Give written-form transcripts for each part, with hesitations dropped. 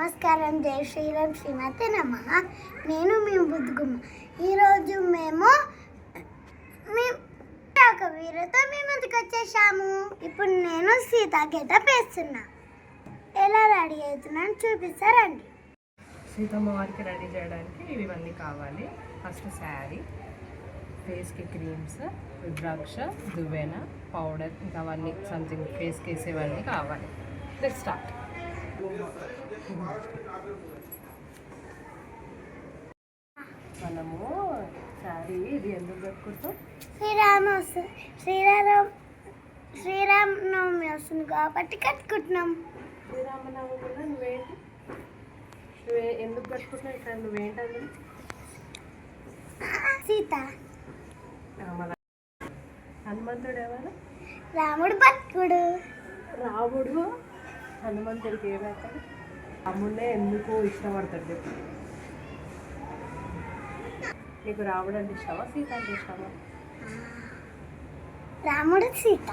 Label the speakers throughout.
Speaker 1: నమస్కారం. జై శ్రీరామ్. శ్రీమతే నమః. నేను మీ బుద్ధుగుమ్మ. ఈరోజు మేము ఒక వీరతో మీ ముందుకు వచ్చేసాము. ఇప్పుడు నేను సీతా గెటప్ వేస్తున్నా. ఎలా రెడీ అవుతున్నాను చూపిస్తారండి.
Speaker 2: సీతమ్మ వారికి రెడీ చేయడానికి ఇవన్నీ కావాలి. ఫస్ట్ శారీ, ఫేస్కి క్రీమ్స్, రుద్రాక్ష, దువ్వెన, పౌడర్, ఇంకా అవన్నీ సంథింగ్ ఫేస్కి వేసేవన్నీ కావాలి. Let's start. మనము శారీ ఇది ఎందుకు కట్టుకుంటాం?
Speaker 1: శ్రీరామనవమి వస్తుంది కాబట్టి కట్టుకుంటున్నాం.
Speaker 2: శ్రీరామనవమిలో నువ్వే ఎందుకు కట్టుకుంటున్నావు? ఇక్కడ నువ్వేంటది?
Speaker 1: సీత.
Speaker 2: హనుమంతుడు ఎవరు?
Speaker 1: రాముడు భక్తుడు.
Speaker 2: రాముడు హనుమంతుడికి ఏమవుతాడు? రాముడే ఎందుకు ఇష్టపడతాడు చెప్పు. నీకు రాముడు అంటే ఇష్టమా, సీత అంటే ఇష్టమా?
Speaker 1: రాముడు సీత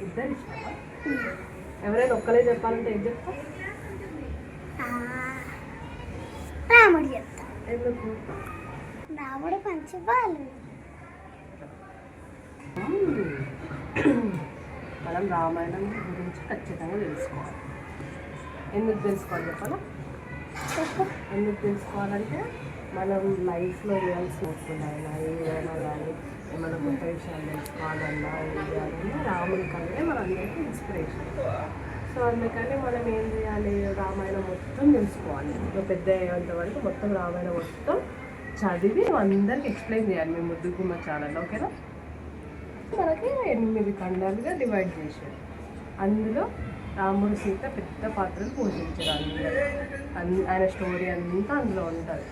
Speaker 2: ఇద్దరు ఇష్టమా? ఎవరైనా ఒక్కలే చెప్పాలంటే ఏం చెప్తా?
Speaker 1: రాముడు చెప్తా.
Speaker 2: ఎందుకు?
Speaker 1: రాముడు మంచి బాలు.
Speaker 2: మనం రామాయణం గురించి ఖచ్చితంగా తెలుసుకోవాలి. ఎందుకు తెలుసుకోవాలి చెప్పాలా? ఎందుకు తెలుసుకోవాలంటే మనం లైఫ్లో చేయాల్సిన వస్తున్నాయినా ఏదైనా కానీ ఏమైనా కొత్త విషయాలు తెలుసుకోవాలన్నా ఏదైనా రాముడి కంటే మనందరికీ ఇన్స్పిరేషన్. సో అందుకని మనం ఏం చేయాలి? రామాయణం మొత్తం తెలుసుకోవాలి. ఇంకా పెద్ద అయ్యేంత వరకు మొత్తం రామాయణం మొత్తం చదివి అందరికి ఎక్స్ప్లెయిన్ చేయాలి. మేము ముద్దుగుమ్మ ఛానల్, ఓకేనా? మనకి 8 ఖండాలుగా డివైడ్ చేశారు. అందులో రాముడు సీత పెద్ద పాత్రలు పోషించారు. అందరూ ఆయన స్టోరీ అంతా అందులో ఉంటుంది.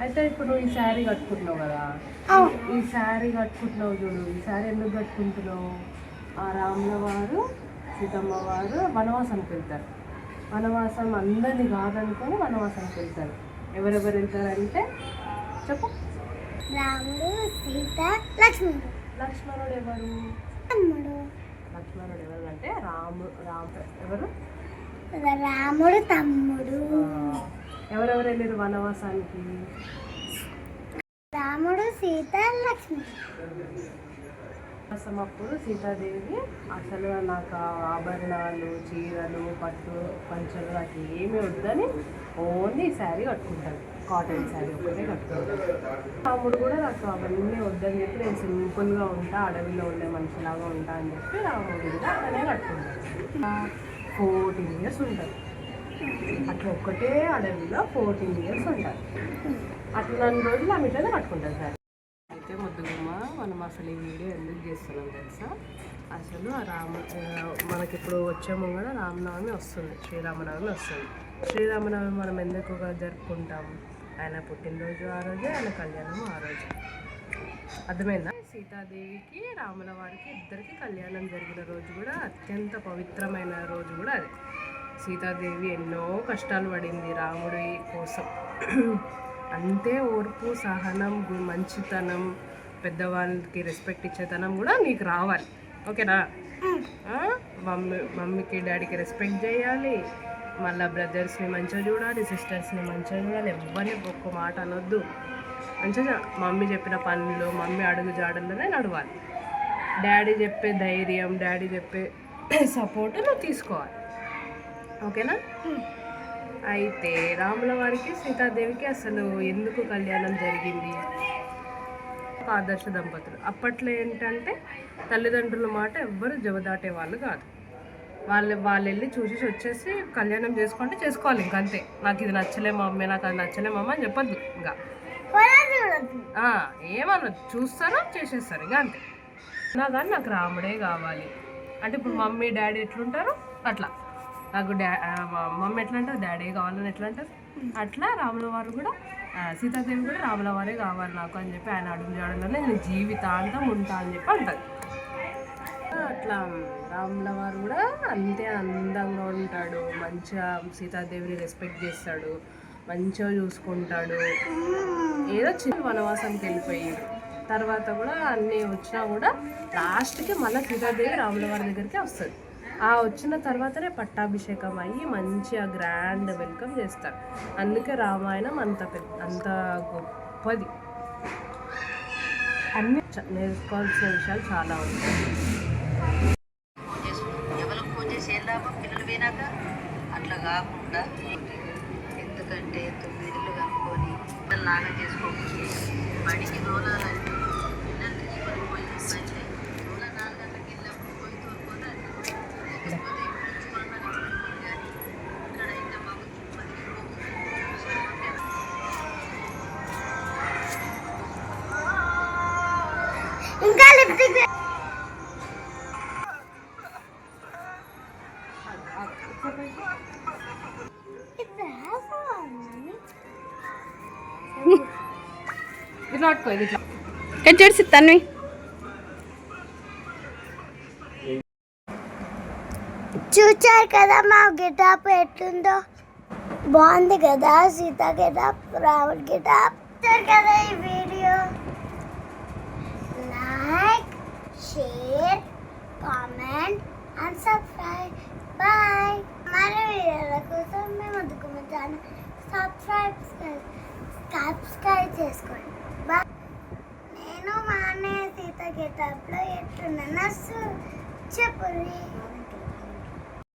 Speaker 2: అయితే ఇప్పుడు ఈ శారీ కట్టుకుంటున్నావు కదా, ఈ శారీ కట్టుకుంటున్నావు చూడు. ఈ శారీ ఎందుకు కట్టుకుంటున్నావు? ఆ రాముల వారు సీతమ్మ వారు వనవాసానికి వెళ్తారు. వనవాసం అందరినీ కాదనుకొని వనవాసానికి వెళ్తారు. ఎవరెవరు వెళ్తారంటే చెప్పు.
Speaker 1: రాముడు, సీత, లక్ష్మణుడు.
Speaker 2: లక్ష్మణుడు ఎవరు?
Speaker 1: తమ్ముడు.
Speaker 2: లక్ష్మణుడు ఎవరు అంటే ఎవరు?
Speaker 1: రాముడు తమ్ముడు.
Speaker 2: ఎవరెవరు వెళ్ళారు వనవాసానికి?
Speaker 1: రాముడు, సీత, లక్ష్మణుడు.
Speaker 2: అప్పుడు సీతాదేవి అసలు నాకు ఆభరణాలు, చీరలు, పట్టు పంచలు నాకు ఏమీ వద్దని ఓన్లీ శారీ కట్టుకుంటాను. కాటన్ శారీ ఒకటే కట్టుకుంటాను. రాముడు కూడా నాకు అవన్నీ వద్దని చెప్పి నేను సింపుల్గా ఉంటా, అడవిలో ఉండే మనిషిలాగా ఉంటా అని చెప్పి రాముడు కూడా అతనే కట్టుకుంటాను. 14 years ఉంటారు. అట్లా ఒక్కటే అడవిలో 14 years ఉంటారు. అట్లా రోజులు ఆమె ఇట్లనే కట్టుకుంటారు సార్. అయితే ముద్దుగుమ్మ మనం అసలు ఈ వీడియో ఎందుకు చేస్తున్నాం తెలుసా? అసలు మనకి ఇప్పుడు వచ్చేమో కూడా రామనవమి వస్తుంది, శ్రీరామనవమి వస్తుంది. శ్రీరామనవమి మనం ఎందుకుగా జరుపుకుంటాం? ఆయన పుట్టినరోజు ఆ రోజే, ఆయన కళ్యాణం ఆ రోజు. అర్థమైందా? సీతాదేవికి రాముల వారికి ఇద్దరికి కళ్యాణం జరిగిన రోజు కూడా అత్యంత పవిత్రమైన రోజు కూడా అది. సీతాదేవి ఎన్నో కష్టాలు పడింది రాముడి కోసం. అంతే ఓర్పు, సహనం, మంచితనం, పెద్దవాళ్ళకి రెస్పెక్ట్ ఇచ్చేతనం కూడా నీకు రావాలి, ఓకేనా? మమ్మీకి డాడీకి రెస్పెక్ట్ చేయాలి, మళ్ళీ బ్రదర్స్ని మంచిగా చూడాలి, సిస్టర్స్ని మంచిగా చూడాలి, ఎవరిని ఒక్క మాట అనొద్దు. మంచిగా మమ్మీ చెప్పిన పనులు, మమ్మీ అడుగు జాడల్లోనే నడవాలి. డాడీ చెప్పే ధైర్యం, డాడీ చెప్పే సపోర్ట్ నువ్వు తీసుకోవాలి, ఓకేనా? అయితే రాముల వారికి సీతాదేవికి అసలు ఎందుకు కళ్యాణం జరిగింది? ఆదర్శ దంపతులు. అప్పట్లో ఏంటంటే తల్లిదండ్రుల మాట ఎవ్వరు జవదాటే వాళ్ళు కాదు. వాళ్ళు వెళ్ళి చూసి వచ్చేసి కళ్యాణం చేసుకుంటే చేసుకోవాలి, ఇంకంతే. నాకు ఇది నచ్చలే మమ్మీ, నాకు అది నచ్చలే మమ్మ అని చెప్పద్దు. ఇంకా ఏమన్నా చూస్తారో చేసేస్తారు, ఇంకా అంతే. కానీ నాకు రాముడే కావాలి అంటే ఇప్పుడు మమ్మీ డాడీ ఎట్లుంటారో అట్లా నాకు మమ్మీ ఎట్లా అంటారు, డాడీ కావాలని ఎట్లా అంటారు, అట్లా రాముల వారు కూడా సీతాదేవి కూడా రాముల వారే కావాలి నాకు అని చెప్పి ఆయన అడుగు జాడలోనే నేను జీవితాంతం ఉంటా అని చెప్పి అంటారు. అట్లా రాముల వారు కూడా అంతే అందంగా ఉంటాడు, మంచిగా సీతాదేవిని రెస్పెక్ట్ చేస్తాడు, మంచిగా చూసుకుంటాడు. ఏదో చిన్న వనవాసానికి వెళ్ళిపోయి తర్వాత కూడా అన్నీ వచ్చినా కూడా లాస్ట్కి మళ్ళీ సీతాదేవి రాముల వారి దగ్గరికి వస్తుంది. ఆ వచ్చిన తర్వాతనే పట్టాభిషేకం అయ్యి మంచిగా గ్రాండ్ వెల్కమ్ చేస్తారు. అందుకే రామాయణం అంత గొప్పది. అన్ని నేర్చుకోవాల్సిన విషయాలు చాలా ఉంటాయి.
Speaker 3: ఎవరికి ఫోన్ చేసి ఏం లాభం పిల్లలు పోయినాక? అట్లా కాకుండా ఎందుకంటే 9 ఇళ్ళు కనుక్కొని పిల్లలు లాగా చేసుకోవచ్చు. బడికి దూరాలంటే పిల్లలు తీసుకొని పోయి అంటే దూర 4 గంటలకు వెళ్ళినప్పుడు పోయి తోలుకొని లేకపోతే ఇప్పుడు ఉంచుకోవడానికి కానీ ఇక్కడైతే మాకు 10
Speaker 1: ఇంకా లిప్స్టిక్
Speaker 2: ఇట్లా పట్టుకో, ఇది ఇట్లా
Speaker 4: చేసి తన్వి
Speaker 1: చూచారు కదా మా గిటాప్ ఎట్లుందో, బాగుంది కదా సీత గిటాప్, రాముడి గిటాప్. చూచారు కదా ఈ video, like, share, comment and subscribe. Bye. మరి వీడియోల కోసం మేము అందుకున్న ఛానల్ సబ్స్క్రైబ్ చేసుకోండి. బాయ్. నేను మా అన్నయ్య సీత గిటాప్లో ఎట్లున్నా చెప్పుర్రి.